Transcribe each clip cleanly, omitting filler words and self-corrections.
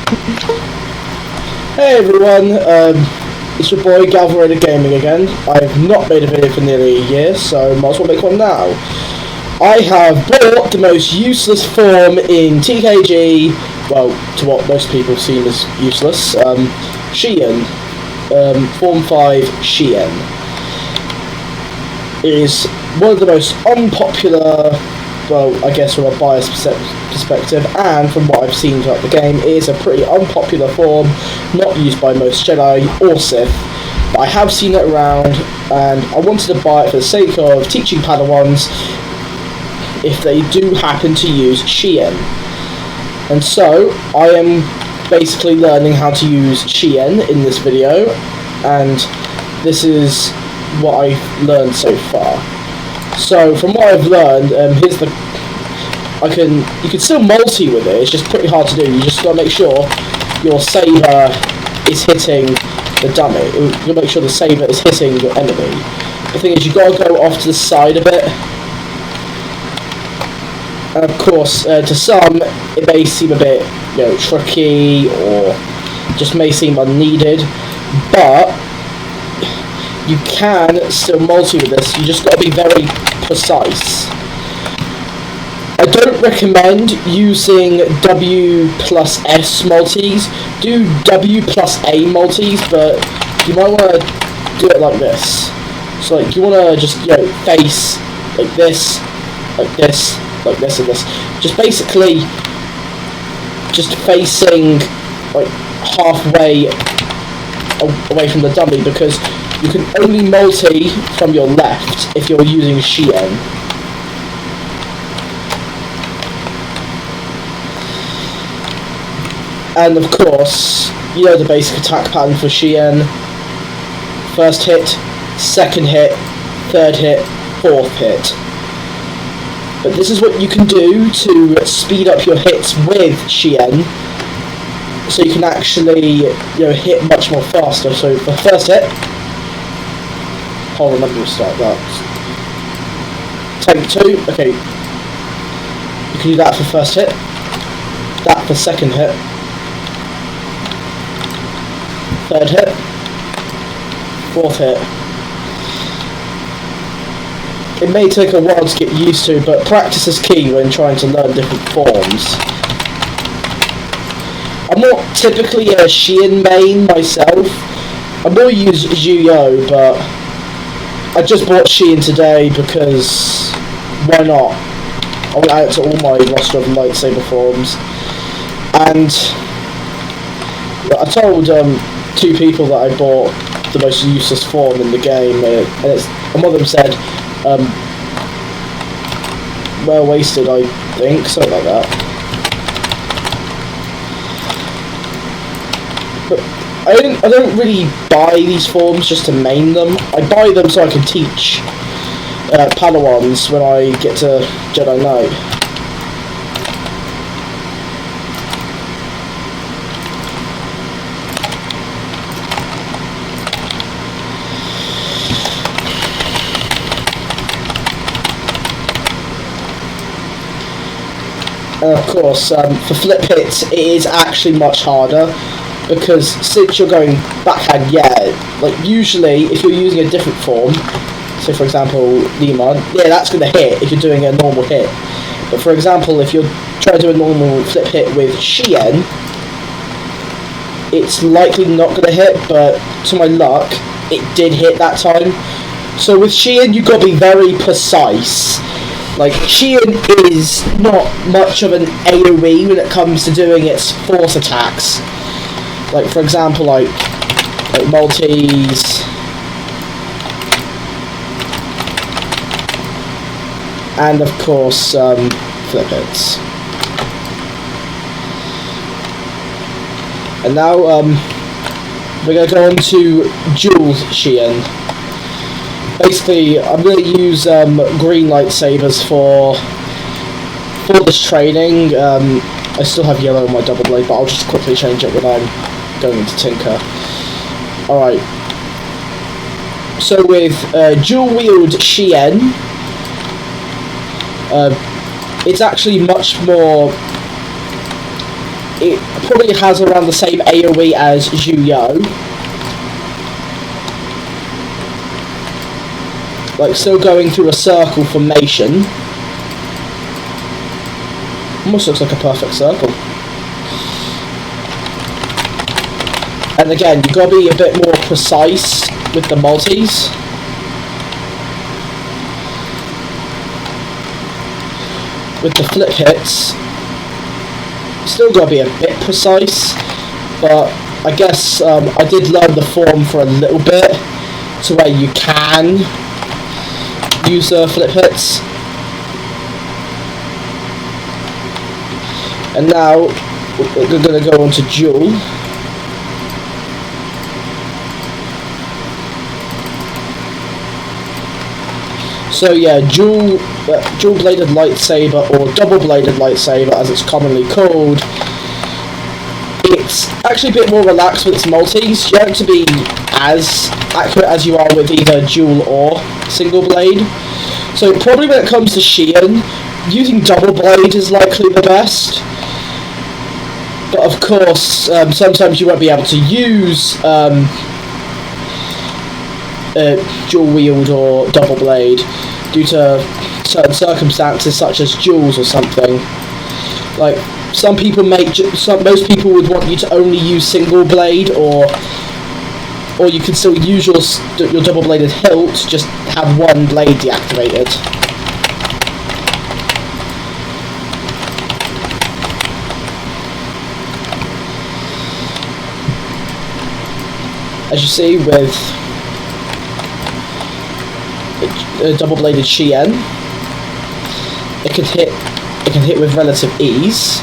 Hey everyone, it's your boy Galverator Gaming again. I've not made a video for nearly a year, so might as well make one now. I have bought the most useless form in TKG, well, to what most people seem as useless, Shien, Form 5 Shien. It is one of the most unpopular, well, I guess from a biased perspective, and from what I've seen throughout the game, it is a pretty unpopular form, not used by most Jedi or Sith, but I have seen it around, and I wanted to buy it for the sake of teaching Padawans if they do happen to use Shien. And so, I am basically learning how to use Shien in this video, and this is what I've learned so far. So from what I've learned, here's the you can still multi with it, it's just pretty hard to do. You just gotta make sure your saber is hitting the dummy. You'll make sure the saber is hitting your enemy. The thing is, you gotta go off to the side a bit. And of course, to some it may seem a bit, tricky, or just may seem unneeded, but you can still multi with this. You just got to be very precise. I don't recommend using W plus S multis. Do W plus A multis, but you might want to do it like this. So like you want to just face like this, like this, like this, and this. Just basically just facing like halfway away from the dummy, because you can only multi from your left if you're using Shien. And of course, you know the basic attack pattern for Shien. First hit, second hit, third hit, fourth hit. But this is what you can do to speed up your hits with Shien, so you can actually hit much more faster. So for the first hit, hold on, let me start that. Take 2, okay. You can do that for first hit, that for second hit, third hit, fourth hit. It may take a while to get used to, but practice is key when trying to learn different forms. I'm not typically a Shien main myself. I more use Zhuyo, but I just bought Shien today because why not? I want to add it to all my roster of lightsaber forms. And I told 2 people that I bought the most useless form in the game, and one of them said, well wasted, I think, something like that. But I don't really buy these forms just to main them. I buy them so I can teach Padawans when I get to Jedi Knight. And of course, for flip hits, it is actually much harder, because since you're going backhand, like usually if you're using a different form, so for example Limon, that's going to hit if you're doing a normal hit. But for example, if you're trying to do a normal flip hit with Shien, it's likely not going to hit, but to my luck, it did hit that time. So with Shien, you've got to be very precise. Like, Shien is not much of an AoE when it comes to doing its force attacks. Like, for example, like multis, and of course, flip hits. And now, we're going to go on to dual Shien. Basically, I'm going to use green lightsabers for this training. I still have yellow on my double blade, but I'll just quickly change it when I'm going into Tinker. Alright. So with dual wield Shien, it's actually much more it probably has around the same AoE as Zhuyo. Like, still going through a circle formation. Almost looks like a perfect circle. And again, you've got to be a bit more precise with the multis. With the flip hits, still got to be a bit precise, but I guess I did learn the form for a little bit, to where you can use flip hits. And now we're going to go on to Duel. So yeah, dual-bladed lightsaber, or double-bladed lightsaber as it's commonly called. It's actually a bit more relaxed with its multis. You don't have to be as accurate as you are with either dual or single blade. So probably when it comes to shien, using double blade is likely the best. But of course, sometimes you won't be able to use dual wield or double blade due to certain circumstances, such as duels or something. Like, most people would want you to only use single blade, or you can still use your double bladed hilt, just have one blade deactivated. As you see with double-bladed shien, it can hit with relative ease.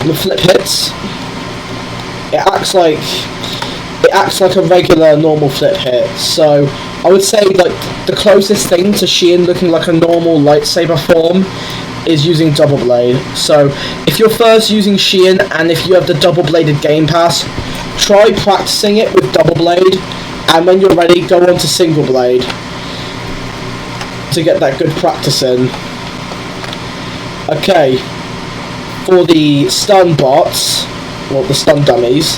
With flip hits, it acts like a regular normal flip hit. So I would say like the closest thing to shien looking like a normal lightsaber form is using double blade. So if you're first using shien and if you have the double-bladed game pass, try practicing it with double blade, and when you're ready, go on to single blade to get that good practice in. Okay, for the stun bots, or the stun dummies,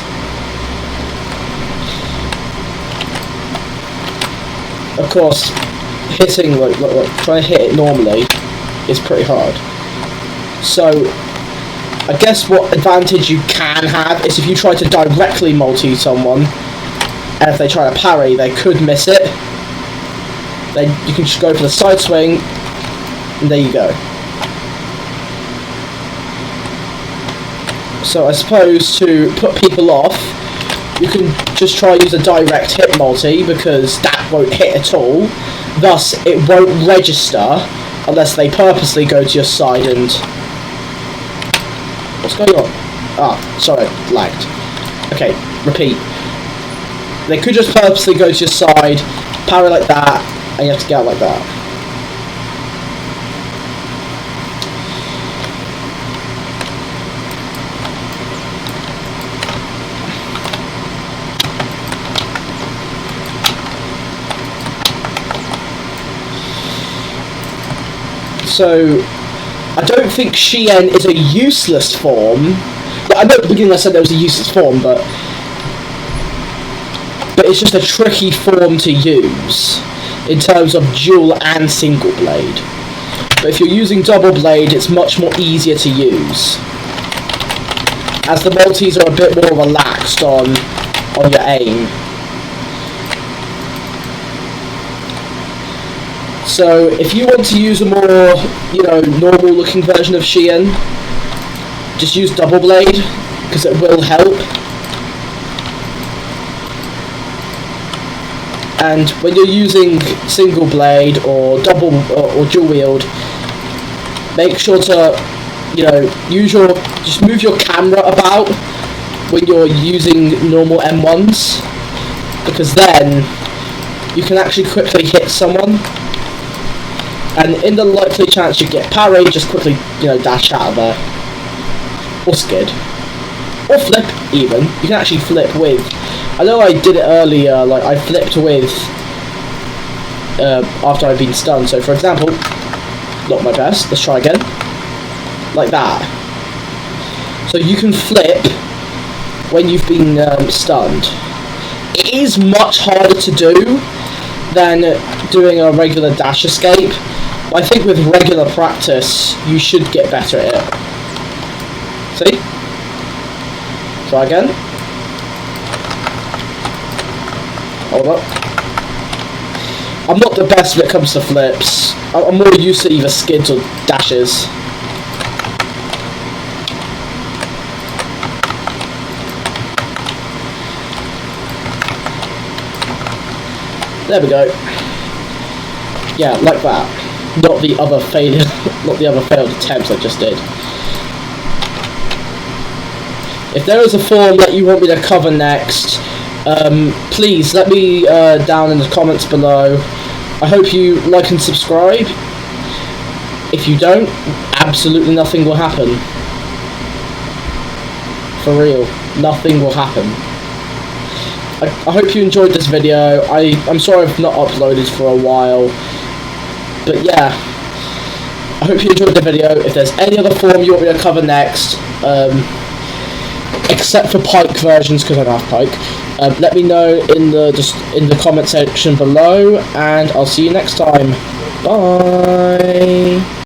of course, hitting, like trying to hit it normally is pretty hard. So I guess what advantage you can have is if you try to directly multi someone, and if they try to parry, they could miss it. Then you can just go for the side swing, and there you go. So I suppose to put people off, you can just try use a direct hit multi, because that won't hit at all. Thus, it won't register unless they purposely go to your side and... What's going on? Ah, sorry, lagged. Okay, repeat. They could just purposely go to your side, parry like that, and you have to get out like that. So, I don't think shien is a useless form. I know at the beginning I said there was a useless form, but it's just a tricky form to use in terms of dual and single blade. But if you're using double blade, it's much more easier to use, as the multis are a bit more relaxed on your aim. So if you want to use a more, normal looking version of shien, just use double blade, because it will help. And when you're using single blade or double or dual wield, make sure to, just move your camera about when you're using normal M1s, because then you can actually quickly hit someone. And in the likely chance you get parried, just quickly, dash out of there. Or skid. Or flip, even. You can actually flip with... I know I did it earlier, like, I flipped with... after I've been stunned. So, for example... Not my best. Let's try again. Like that. so you can flip when you've been stunned. It is much harder to do than doing a regular dash escape, but I think with regular practice you should get better at it. See? Try again. Hold up. I'm not the best when it comes to flips. I'm more used to either skids or dashes. There we go. Yeah, like that. Not the other failure, not the other failed attempts I just did. If there is a form that you want me to cover next, please let me down in the comments below. I hope you like and subscribe. If you don't, absolutely nothing will happen. For real, nothing will happen. I hope you enjoyed this video. I'm sorry I've not uploaded for a while, but yeah, I hope you enjoyed the video. If there's any other form you want me to cover next, except for Pike versions, because I don't have Pike, let me know in the comment section below, and I'll see you next time. Bye.